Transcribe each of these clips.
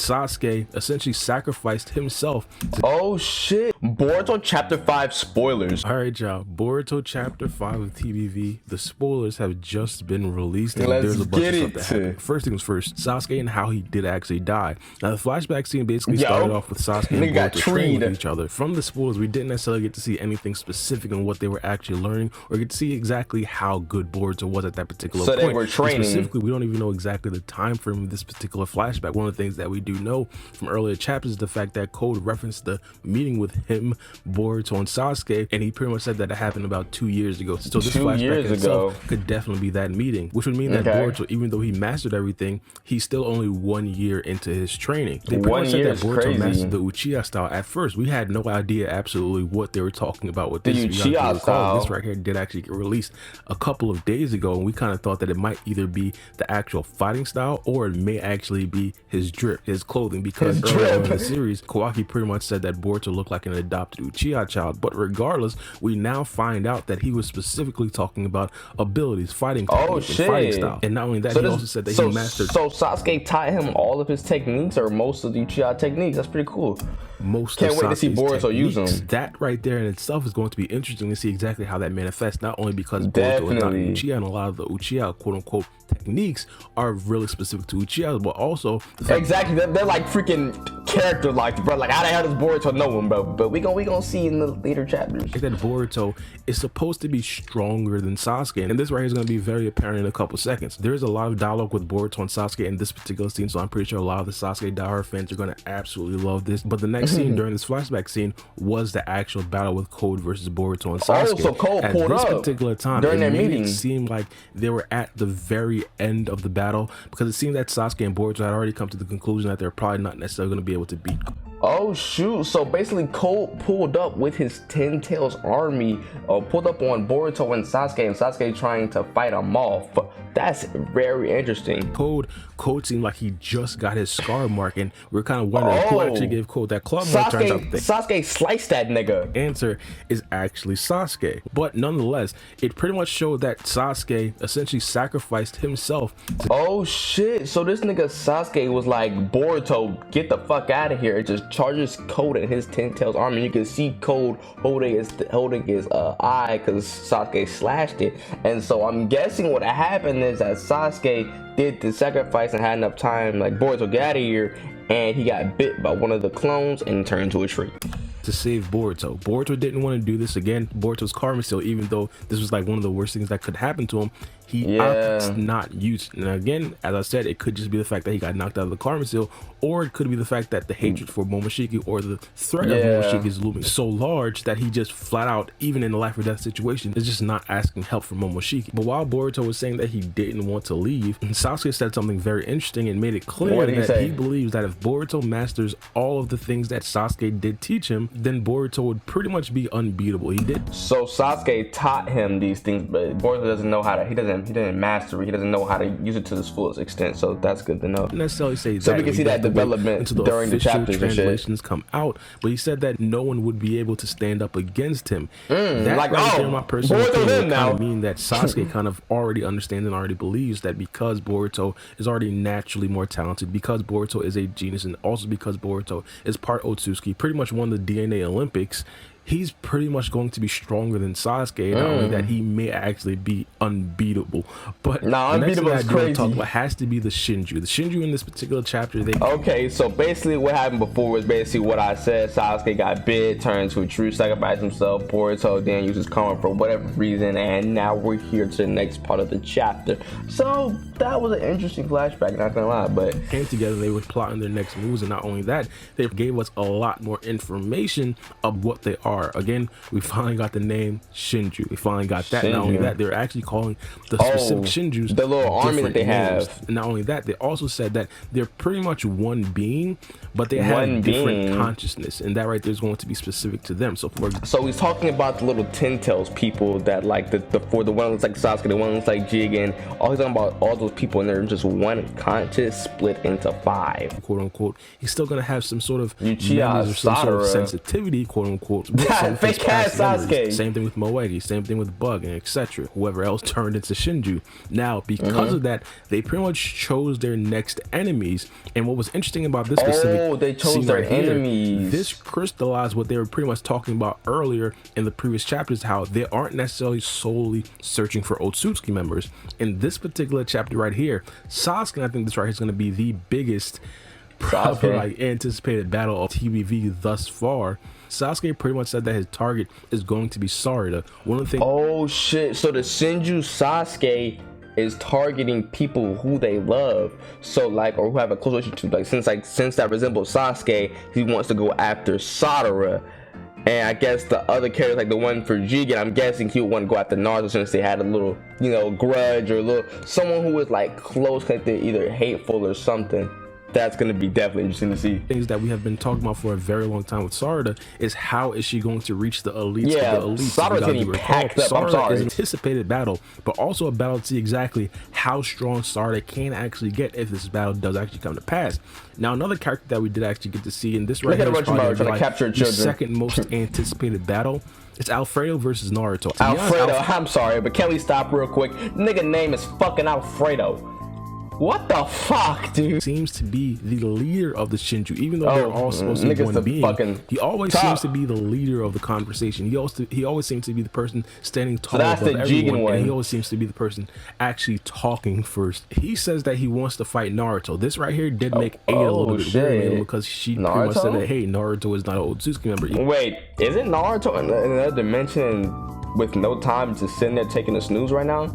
Sasuke essentially sacrificed himself Oh shit. Boruto chapter 5 spoilers. All right, y'all. Boruto chapter 5 of TBV. The spoilers have just been released, and there's a bunch of stuff that happened. First things first, Sasuke and how he did actually die. Now, the flashback scene basically started off with Sasuke and Boruto training with each other. From the spoilers, we didn't necessarily get to see anything specific on what they were actually learning, or get to see exactly how good Boruto was at that particular point. So they were training. And specifically, we don't even know exactly the time frame of this particular flashback. One of the things that we do know from earlier chapters is the fact that Code referenced the meeting with him, Boruto, and Sasuke, and he pretty much said that it happened about 2 years ago. So this flashback itself could definitely be that meeting, which would mean that Boruto, even though he mastered everything, he's still only 1 year into his training. They pretty much said that Boruto mastered the Uchiha style. At first, we had no idea absolutely what they were talking about with this. Uchiha style. This right here did actually get released a couple of days ago, and we kind of thought that it might either be the actual fighting style or it may actually be his drip, his clothing, because earlier in the series, Kawaki pretty much said that Boruto looked like an adopted Uchiha child. But regardless, we now find out that he was specifically talking about abilities, fighting techniques, and fighting style. And not only that, he also said that he mastered. So Sasuke taught him all of his techniques, or most of the Uchiha techniques. That's pretty cool. Can't wait to see Boruto use them. That right there in itself is going to be interesting to see exactly how that manifests. Not only because Boruto is not Uchiha, and a lot of the Uchiha quote-unquote techniques are really specific to Uchiha, but also exactly they're like freaking character like, bro. Like, how the hell does Boruto know him, bro? But we gonna see in the later chapters. Like that Boruto is supposed to be stronger than Sasuke, and this right here is going to be very apparent in a couple seconds. There's a lot of dialogue with Boruto and Sasuke in this particular scene, so I'm pretty sure a lot of the Sasuke diehard fans are going to absolutely love this. But the next scene during this flashback scene was the actual battle with Code versus Boruto and Sasuke. Oh, so Code pulled up at this particular time during that meeting. It seemed like they were at the very end of the battle, because it seemed that Sasuke and Boruto had already come to the conclusion that they're probably not necessarily going to be able to beat. Oh shoot, so basically Code pulled up with his 10 Tails army, pulled up on Boruto and Sasuke trying to fight them off. That's very interesting. Code seemed like he just got his scar mark, and we're kind of wondering who actually gave Code that club mark. Turns out Sasuke sliced that nigga. Answer is actually Sasuke. But nonetheless, it pretty much showed that Sasuke essentially sacrificed himself. Oh shit, so this nigga Sasuke was like, Boruto, get the fuck out of here. It just charges Code and his 10 Tails army. You can see Code holding his eye because Sasuke slashed it. And so I'm guessing what happened is that Sasuke did the sacrifice and had enough time, like, Boruto, get out of here, and he got bit by one of the clones and turned into a tree to save Boruto. Boruto didn't want to do this again. Boruto's karma still, even though this was like one of the worst things that could happen to him, he opts not use. And again, as I said, it could just be the fact that he got knocked out of the karma seal, or it could be the fact that the hatred for Momoshiki or the threat of Momoshiki is looming so large that he just flat out, even in a life or death situation, is just not asking help from Momoshiki. But while Boruto was saying that he didn't want to leave, Sasuke said something very interesting and made it clear that he believes that if Boruto masters all of the things that Sasuke did teach him, then Boruto would pretty much be unbeatable. He did. So Sasuke taught him these things, but Boruto doesn't know how to. He didn't master it. He doesn't know how to use it to its fullest extent. So that's good to know. Not necessarily say so that. we can see that development until the during the chapters translations come out. But he said that no one would be able to stand up against him. That like, right there, my personal opinion, kind of mean that Sasuke kind of already understands and already believes that because Boruto is already naturally more talented, because Boruto is a genius, and also because Boruto is part Otsutsuki, pretty much won the DNA Olympics, he's pretty much going to be stronger than Sasuke. Not only that, he may actually be unbeatable. But unbeatable is crazy. Talk about has to be the Shinju. The Shinju in this particular chapter, okay, so basically what happened before was basically what I said. Sasuke got bit, turned into a true, sacrificed himself. Boruto then uses karma for whatever reason, and now we're here to the next part of the chapter. So that was an interesting flashback, not gonna lie. But came together, they were plotting their next moves, and not only that, they gave us a lot more information of what they are. Again, we finally got the name Shinju. We finally got that. Not only that, they're actually calling the specific Shinjus the little army that they have. And not only that, they also said that they're pretty much one being, but they have different consciousness, and that right there is going to be specific to them. So he's talking about the little 10 Tails people that, like, the one looks like Sasuke, the one looks like Jigen. He's talking about all those people, and they're just one conscious split into 5, quote unquote. He's still gonna have some sort of Uchiha some sort of sensitivity, quote unquote. fake ass Sasuke. Same thing with Moegi, same thing with Bug, and etc. Whoever else turned into Shinju. Now, because of that, they pretty much chose their next enemies. And what was interesting about this specific they chose scene their right here, enemies. this crystallized what they were pretty much talking about earlier in the previous chapters, how they aren't necessarily solely searching for Otsutsuki members. In this particular chapter right here, Sasuke, I think this right here is going to be the biggest probably like anticipated battle of TBV thus far. Sasuke pretty much said that his target is going to be Sarada. One of the things. Oh shit! So the Shinju Sasuke is targeting people who they love, so like, or who have a close relationship to. Since that resembles Sasuke, he wants to go after Sarada. And I guess the other characters, like the one for Jigen, I'm guessing he would want to go after Naruto since they had a little, you know, grudge or a little someone who was like close connected, either hateful or something. That's going to be definitely interesting to see. Things that we have been talking about for a very long time with Sarada is how is she going to reach the elites? Yeah, of the elites. Sarada's getting packed up. I'm sorry. Is an anticipated battle, but also a battle to see exactly how strong Sarada can actually get if this battle does actually come to pass. Now, another character that we did actually get to see in this right here is probably like the second most anticipated battle. It's Alfredo versus Naruto. Alfredo, I'm sorry, but can we stop real quick? Nigga name is fucking Alfredo. What the fuck, dude? Seems to be the leader of the Shinju, even though they're all supposed to be one being. He always seems to be the leader of the conversation. He always seems to be the person standing tall above everyone, and he always seems to be the person actually talking first. He says that he wants to fight Naruto. This right here did make Ada a little bit weird because she pretty much said that, hey, Naruto is not an Otsutsuki member. Wait, isn't Naruto in another dimension with no time, just sitting there taking a snooze right now?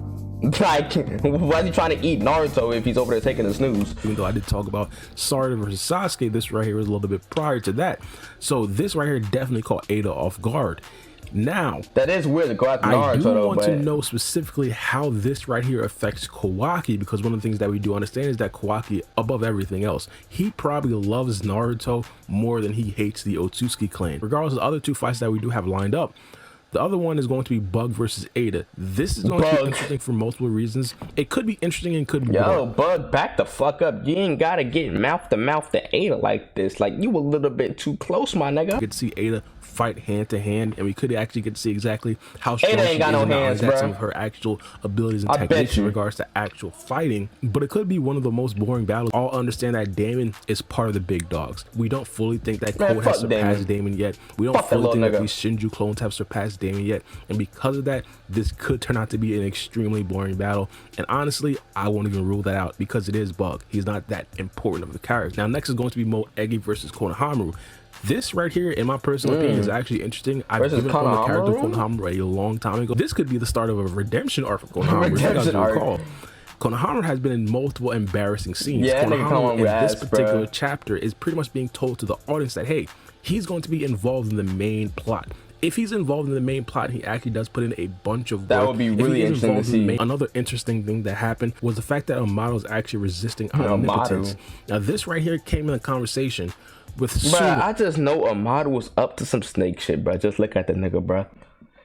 Like, why is he trying to eat Naruto if he's over there taking a snooze? Even though I did talk about Sarada versus Sasuke, this right here is a little bit prior to that. So this right here definitely caught Ada off guard. Now, that is weird to go after Naruto. I do want to know specifically how this right here affects Kawaki, because one of the things that we do understand is that Kawaki, above everything else, he probably loves Naruto more than he hates the Otsutsuki clan. Regardless of the other two fights that we do have lined up, the other one is going to be Bug versus Ada. This is going to be interesting for multiple reasons. It could be interesting and could be boring. Bug, back the fuck up. You ain't gotta get mouth to Ada like this. Like, you a little bit too close, my nigga. You could see Ada fight hand to hand, and we could actually get to see exactly how strong Ada ain't got no hands, bro. Some of her actual abilities and techniques in regards to actual fighting. But it could be one of the most boring battles. All understand that Damon is part of the big dogs. We don't fully think that Code has surpassed Damon yet. We don't fully think that these Shinju clones have surpassed Damon yet. And because of that, this could turn out to be an extremely boring battle. And honestly, I won't even rule that out because it is Bug. He's not that important of the character. Now, next is going to be Moegi versus Konohamaru. This right here, in my personal opinion, is actually interesting. I've given up on the character of Konohamaru a long time ago. This could be the start of a redemption arc for Konohamaru. If you guys recall, Konohamaru has been in multiple embarrassing scenes. Konohamaru in this particular chapter is pretty much being told to the audience that, hey, he's going to be involved in the main plot. If he's involved in the main plot, he actually does put in a bunch of work. That would be really interesting to see. Another interesting thing that happened was the fact that Amato is actually resisting omnipotence. Now, this right here came in a conversation with Bruh, I just know Amato was up to some snake shit, bro. Just look at the nigga, bro.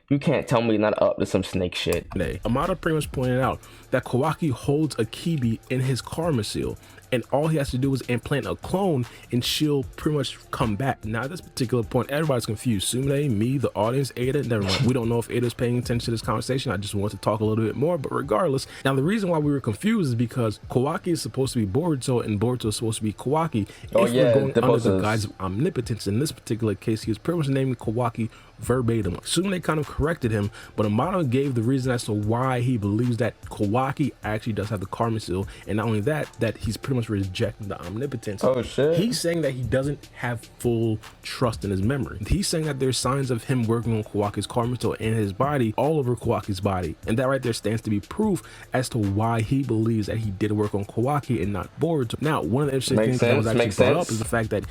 You can't tell me you're not up to some snake shit. Amato pretty much pointed out that Kawaki holds a Kibi in his karma seal, and all he has to do is implant a clone and she'll pretty much come back. Now at this particular point, everybody's confused. Sumire, me, the audience, Ada, never mind. We don't know if Ada's paying attention to this conversation. I just want to talk a little bit more, but regardless. Now the reason why we were confused is because Kawaki is supposed to be Boruto and Boruto is supposed to be Kawaki. We're going under the guise of omnipotence, in this particular case, he was pretty much naming Kawaki verbatim. Sumire kind of corrected him, but Amato gave the reason as to why he believes that Kawaki actually does have the karma seal, and not only that, that he's pretty much rejecting the omnipotence. Oh shit. He's saying that he doesn't have full trust in his memory. He's saying that there's signs of him working on Kawaki's karma seal in his body, all over Kawaki's body, and that right there stands to be proof as to why he believes that he did work on Kawaki and not Boruto. Now, one of the interesting things that was actually brought up is the fact that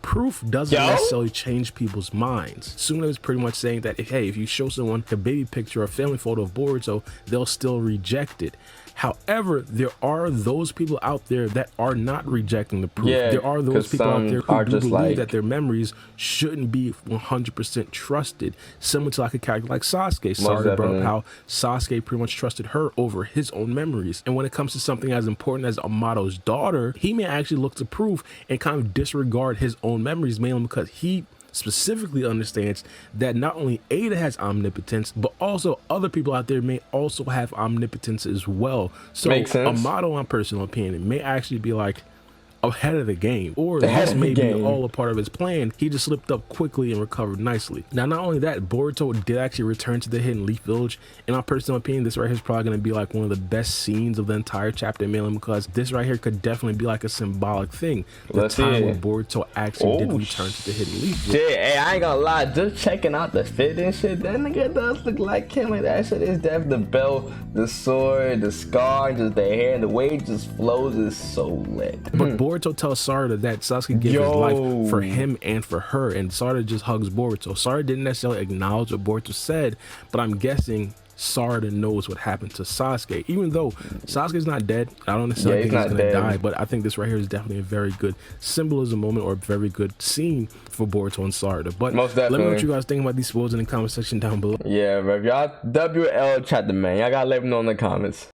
proof doesn't necessarily change people's minds. Sumire is pretty much saying that if you show someone a baby picture or a family photo of Boruto, they'll still reject it. However, there are those people out there that are not rejecting the proof. There are those people out there who do believe that their memories shouldn't be 100% trusted. Similar to like a character like Sasuke. Sarada brought up how Sasuke pretty much trusted her over his own memories. And when it comes to something as important as Amato's daughter, he may actually look to proof and kind of disregard his own memories, mainly because he specifically understands that not only Ada has omnipotence, but also other people out there may also have omnipotence as well. So a model, on personal opinion, may actually be like ahead of the game, or this may be all a part of his plan. He just slipped up quickly and recovered nicely. Now, not only that, Boruto did actually return to the Hidden Leaf Village. In my personal opinion, this right here is probably going to be like one of the best scenes of the entire chapter, mainly because this right here could definitely be like a symbolic thing. The time when Boruto actually did return to the Hidden Leaf Village. Shit, hey, I ain't gonna lie, just checking out the fit and shit, that nigga does look like him. Like, that shit is definitely the belt, the sword, the scar, just the hair, and the way it just flows is so lit. But Boruto tells Sarada that Sasuke gave his life for him and for her, and Sarada just hugs Boruto. Sarada didn't necessarily acknowledge what Boruto said, but I'm guessing Sarada knows what happened to Sasuke. Even though Sasuke's not dead, I don't necessarily think he's gonna die, but I think this right here is definitely a very good symbolism moment, or a very good scene for Boruto and Sarada. But let me know what you guys think about these spoilers in the comment section down below. Yeah, bro, y'all WL chat the man, y'all gotta let me know in the comments.